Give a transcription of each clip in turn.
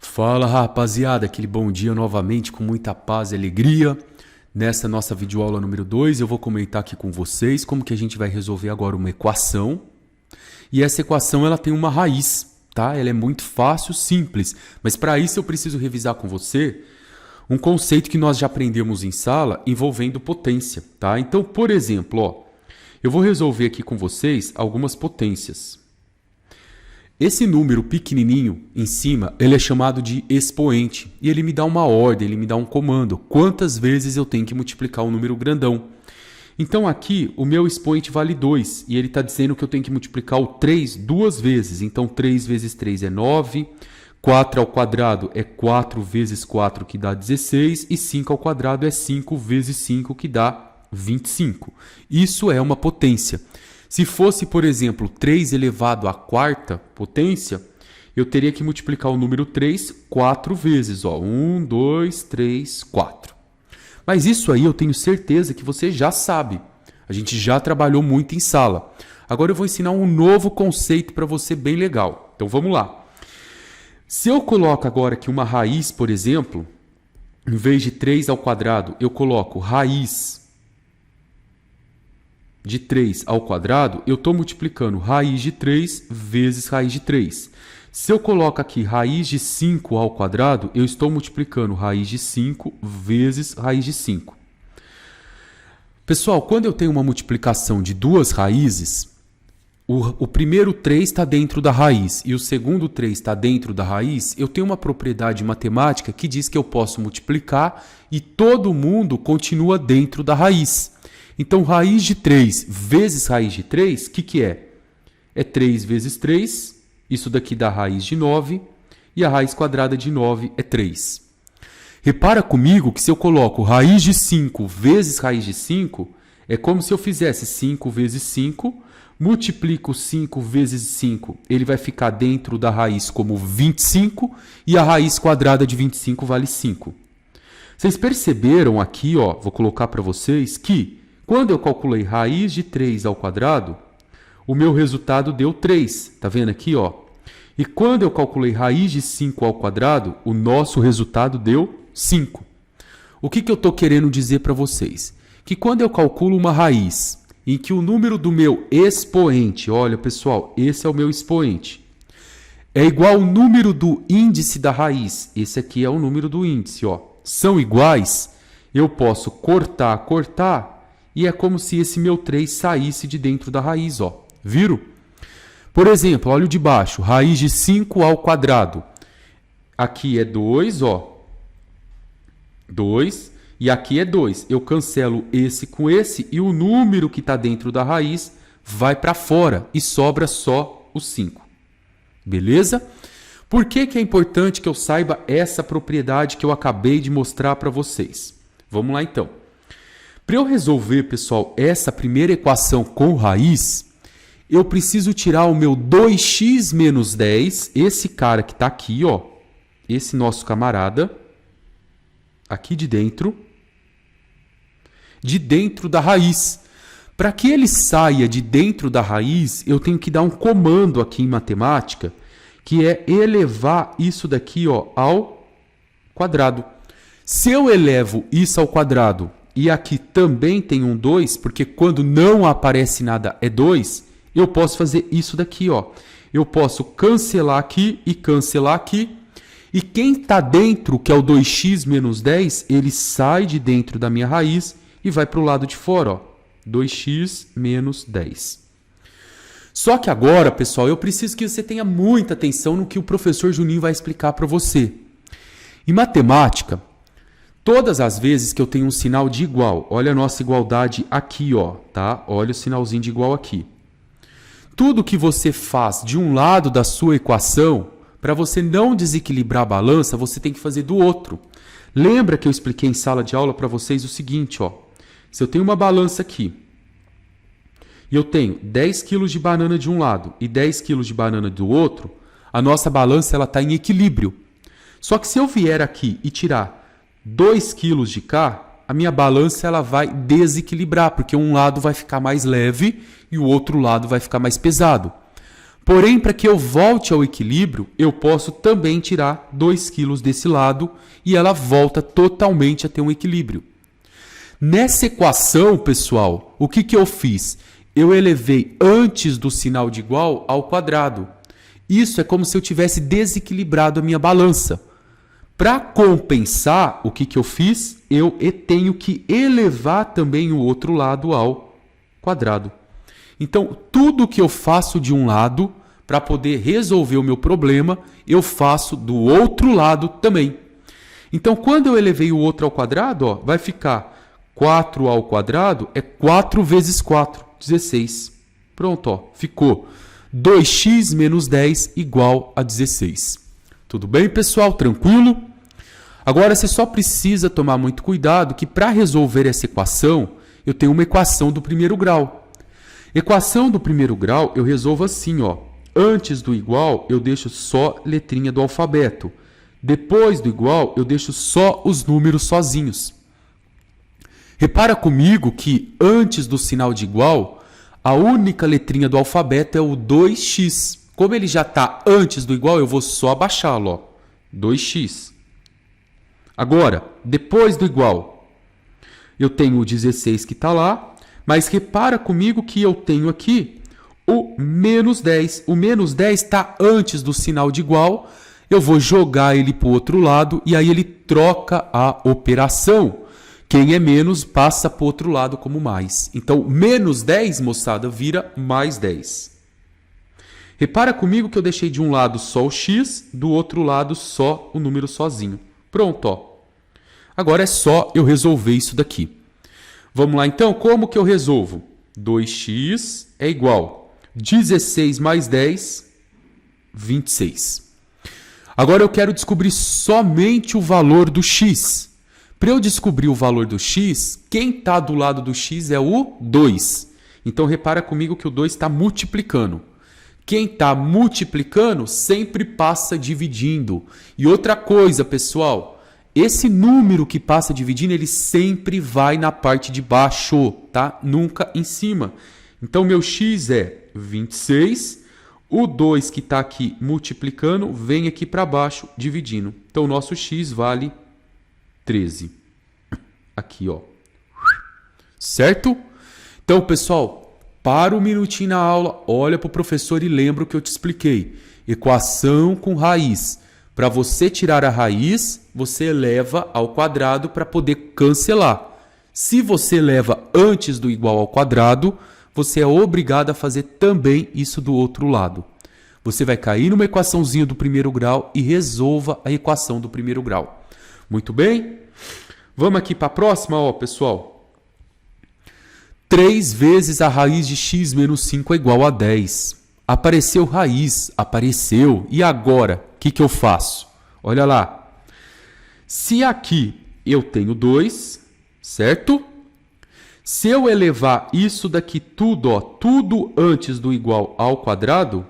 Fala rapaziada, aquele bom dia novamente com muita paz e alegria. Nessa nossa videoaula número 2 eu vou comentar aqui com vocês como que a gente vai resolver agora uma equação. E essa equação ela tem uma raiz, tá? Ela é muito fácil, simples, mas para isso eu preciso revisar com você um conceito que nós já aprendemos em sala envolvendo potência, tá? Então, por exemplo, ó, eu vou resolver aqui com vocês algumas potências. Esse número pequenininho em cima, ele é chamado de expoente e ele me dá uma ordem, ele me dá um comando. Quantas vezes eu tenho que multiplicar um número grandão? Então aqui o meu expoente vale 2 e ele está dizendo que eu tenho que multiplicar o 3 duas vezes. Então 3 vezes 3 é 9, 4 ao quadrado é 4 vezes 4 que dá 16 e 5 ao quadrado é 5 vezes 5 que dá 25. Isso é uma potência. Se fosse, por exemplo, 3 elevado à quarta potência, eu teria que multiplicar o número 3 4 vezes. 1, 2, 3, 4. Mas isso aí eu tenho certeza que você já sabe. A gente já trabalhou muito em sala. Agora eu vou ensinar um novo conceito para você bem legal. Então vamos lá. Se eu coloco agora aqui uma raiz, por exemplo, em vez de 3 ao quadrado, eu coloco raiz de 3 ao quadrado, eu estou multiplicando raiz de 3 vezes raiz de 3. Se eu coloco aqui raiz de 5 ao quadrado, eu estou multiplicando raiz de 5 vezes raiz de 5. Pessoal, quando eu tenho uma multiplicação de duas raízes, o primeiro 3 está dentro da raiz e o segundo 3 está dentro da raiz, eu tenho uma propriedade matemática que diz que eu posso multiplicar e todo mundo continua dentro da raiz. Então, raiz de 3 vezes raiz de 3, o que é? É 3 vezes 3, isso daqui dá raiz de 9, e a raiz quadrada de 9 é 3. Repara comigo que se eu coloco raiz de 5 vezes raiz de 5, é como se eu fizesse 5 vezes 5, multiplico 5 vezes 5, ele vai ficar dentro da raiz como 25, e a raiz quadrada de 25 vale 5. Vocês perceberam aqui, ó, vou colocar para vocês, que quando eu calculei raiz de 3 ao quadrado, o meu resultado deu 3. Tá vendo aqui, ó? E quando eu calculei raiz de 5 ao quadrado, o nosso resultado deu 5. O que eu estou querendo dizer para vocês? Que quando eu calculo uma raiz em que o número do meu expoente, olha pessoal, esse é o meu expoente, é igual ao número do índice da raiz, esse aqui é o número do índice, ó, são iguais, eu posso cortar, e é como se esse meu 3 saísse de dentro da raiz, ó. Viram? Por exemplo, olha o de baixo, raiz de 5 ao quadrado. Aqui é 2, ó. 2, e aqui é 2. Eu cancelo esse com esse e o número que está dentro da raiz vai para fora e sobra só o 5. Beleza? Por que é importante que eu saiba essa propriedade que eu acabei de mostrar para vocês? Vamos lá então. Para eu resolver, pessoal, essa primeira equação com raiz, eu preciso tirar o meu 2x menos 10, esse cara que está aqui, ó, esse nosso camarada, aqui de dentro da raiz. Para que ele saia de dentro da raiz, eu tenho que dar um comando aqui em matemática, que é elevar isso daqui, ó, ao quadrado. Se eu elevo isso ao quadrado, e aqui também tem um 2, porque quando não aparece nada é 2, eu posso fazer isso daqui, ó. Eu posso cancelar aqui e cancelar aqui. E quem está dentro, que é o 2x menos 10, ele sai de dentro da minha raiz e vai para o lado de fora, ó. 2x menos 10. Só que agora, pessoal, eu preciso que você tenha muita atenção no que o professor Juninho vai explicar para você. Em matemática, todas as vezes que eu tenho um sinal de igual, olha a nossa igualdade aqui, ó, tá? Olha o sinalzinho de igual aqui. Tudo que você faz de um lado da sua equação, para você não desequilibrar a balança, você tem que fazer do outro. Lembra que eu expliquei em sala de aula para vocês o seguinte, ó. Se eu tenho uma balança aqui, e eu tenho 10 quilos de banana de um lado e 10 quilos de banana do outro, a nossa balança está em equilíbrio. Só que se eu vier aqui e tirar 2 quilos de cá, a minha balança ela vai desequilibrar, porque um lado vai ficar mais leve e o outro lado vai ficar mais pesado. Porém, para que eu volte ao equilíbrio, eu posso também tirar 2 kg desse lado e ela volta totalmente a ter um equilíbrio. Nessa equação, pessoal, o que eu fiz? Eu elevei antes do sinal de igual ao quadrado. Isso é como se eu tivesse desequilibrado a minha balança. Para compensar, o que eu fiz? Eu tenho que elevar também o outro lado ao quadrado. Então, tudo que eu faço de um lado, para poder resolver o meu problema, eu faço do outro lado também. Então, quando eu elevei o outro ao quadrado, ó, vai ficar 4 ao quadrado, é 4 vezes 4, 16. Pronto, ó, ficou 2x menos 10 igual a 16. Tudo bem, pessoal? Tranquilo? Agora, você só precisa tomar muito cuidado que para resolver essa equação, eu tenho uma equação do primeiro grau. Equação do primeiro grau eu resolvo assim, ó. Antes do igual, eu deixo só letrinha do alfabeto. Depois do igual, eu deixo só os números sozinhos. Repara comigo que antes do sinal de igual, a única letrinha do alfabeto é o 2x. Como ele já está antes do igual, eu vou só abaixá-lo, ó. 2x. Agora, depois do igual, eu tenho o 16 que está lá, mas repara comigo que eu tenho aqui o menos 10. O menos 10 está antes do sinal de igual, eu vou jogar ele para o outro lado e aí ele troca a operação. Quem é menos passa para o outro lado como mais. Então, menos 10, moçada, vira mais 10. Repara comigo que eu deixei de um lado só o x, do outro lado só o número sozinho. Pronto, ó. Agora é só eu resolver isso daqui. Vamos lá, então. Como que eu resolvo? 2x é igual 16 mais 10, 26. Agora eu quero descobrir somente o valor do x. Para eu descobrir o valor do x, quem está do lado do x é o 2. Então, repara comigo que o 2 está multiplicando. Quem está multiplicando sempre passa dividindo. E outra coisa, pessoal, esse número que passa dividindo, ele sempre vai na parte de baixo, tá? Nunca em cima. Então, meu x é 26. O 2 que está aqui multiplicando vem aqui para baixo dividindo. Então, o nosso x vale 13. Aqui, ó. Certo? Então, pessoal, para um minutinho na aula, olha para o professor e lembra o que eu te expliquei. Equação com raiz. Para você tirar a raiz, você eleva ao quadrado para poder cancelar. Se você eleva antes do igual ao quadrado, você é obrigado a fazer também isso do outro lado. Você vai cair numa equaçãozinha do primeiro grau e resolva a equação do primeiro grau. Muito bem? Vamos aqui para a próxima, ó, pessoal. 3 vezes a raiz de x menos 5 é igual a 10. Apareceu raiz, apareceu. E agora, o que eu faço? Olha lá. Se aqui eu tenho 2, certo? Se eu elevar isso daqui tudo, ó, tudo antes do igual ao quadrado,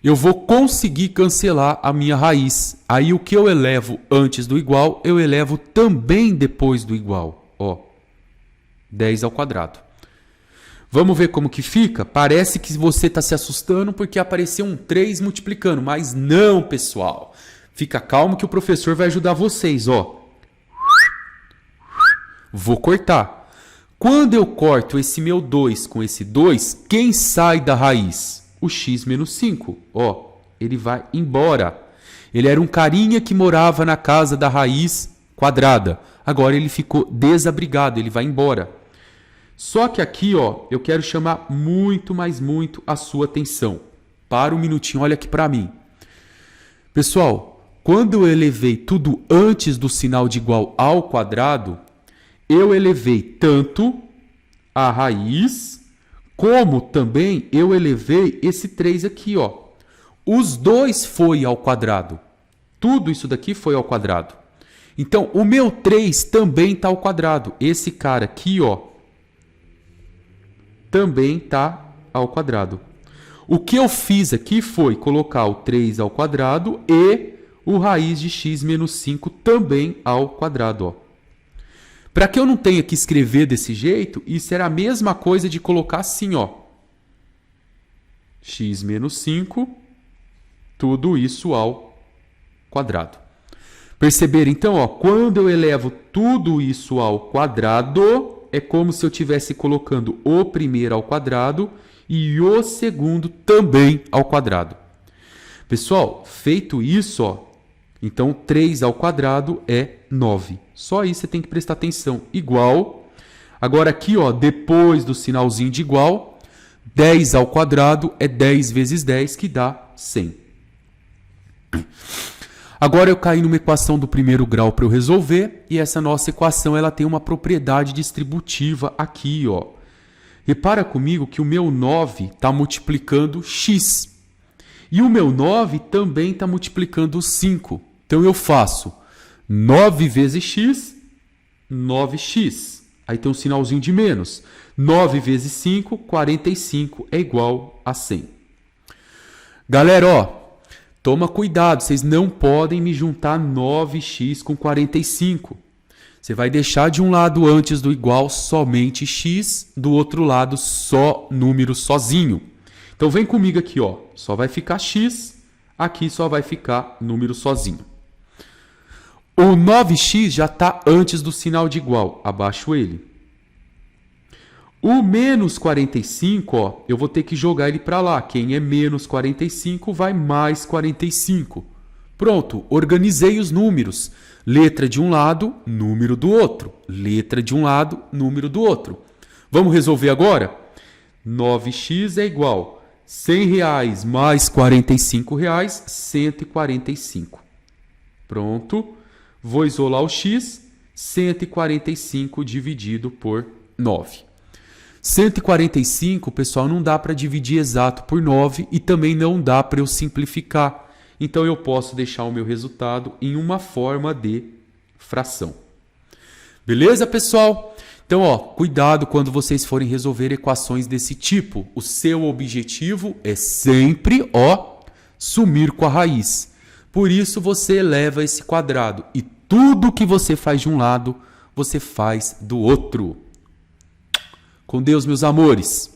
eu vou conseguir cancelar a minha raiz. Aí o que eu elevo antes do igual, eu elevo também depois do igual. Ó, 10 ao quadrado. Vamos ver como que fica? Parece que você está se assustando porque apareceu um 3 multiplicando. Mas não, pessoal. Fica calmo que o professor vai ajudar vocês. Ó. Vou cortar. Quando eu corto esse meu 2 com esse 2, quem sai da raiz? O x menos 5, ó, ele vai embora. Ele era um carinha que morava na casa da raiz quadrada. Agora ele ficou desabrigado, ele vai embora. Só que aqui, ó, eu quero chamar muito, mas muito a sua atenção. Para um minutinho, olha aqui para mim. Pessoal, quando eu elevei tudo antes do sinal de igual ao quadrado, eu elevei tanto a raiz como também eu elevei esse 3 aqui, ó. Os dois foi ao quadrado. Tudo isso daqui foi ao quadrado. Então, o meu 3 também está ao quadrado. Esse cara aqui, ó, também está ao quadrado. O que eu fiz aqui foi colocar o 3 ao quadrado e o raiz de x menos 5 também ao quadrado, ó. Para que eu não tenha que escrever desse jeito, isso era a mesma coisa de colocar assim, ó. x menos 5, tudo isso ao quadrado. Perceberam, então, ó, quando eu elevo tudo isso ao quadrado, é como se eu estivesse colocando o primeiro ao quadrado e o segundo também ao quadrado. Pessoal, feito isso, ó, então 3 ao quadrado é 9. Só isso você tem que prestar atenção. Igual. Agora aqui, ó, depois do sinalzinho de igual, 10 ao quadrado é 10 vezes 10, que dá 100. Agora eu caí numa equação do primeiro grau para eu resolver, e essa nossa equação ela tem uma propriedade distributiva aqui, ó. Repara comigo que o meu 9 está multiplicando x. E o meu 9 também está multiplicando 5. Então eu faço 9 vezes x, 9x. Aí tem um sinalzinho de menos. 9 vezes 5, 45 é igual a 100. Galera, ó. Toma cuidado, vocês não podem me juntar 9x com 45. Você vai deixar de um lado antes do igual somente x, do outro lado só número sozinho. Então vem comigo aqui, ó. Só vai ficar x, aqui só vai ficar número sozinho. O 9x já está antes do sinal de igual, abaixo ele. O menos 45, ó, eu vou ter que jogar ele para lá. Quem é menos 45 vai mais 45. Pronto, organizei os números. Letra de um lado, número do outro. Letra de um lado, número do outro. Vamos resolver agora? 9x é igual a R$100 mais R$45, 145. Pronto. Vou isolar o x, 145 dividido por 9. 145, pessoal, não dá para dividir exato por 9 e também não dá para eu simplificar. Então, eu posso deixar o meu resultado em uma forma de fração. Beleza, pessoal? Então, ó, cuidado quando vocês forem resolver equações desse tipo. O seu objetivo é sempre, ó, sumir com a raiz. Por isso, você eleva esse quadrado e tudo que você faz de um lado, você faz do outro. Com Deus, meus amores.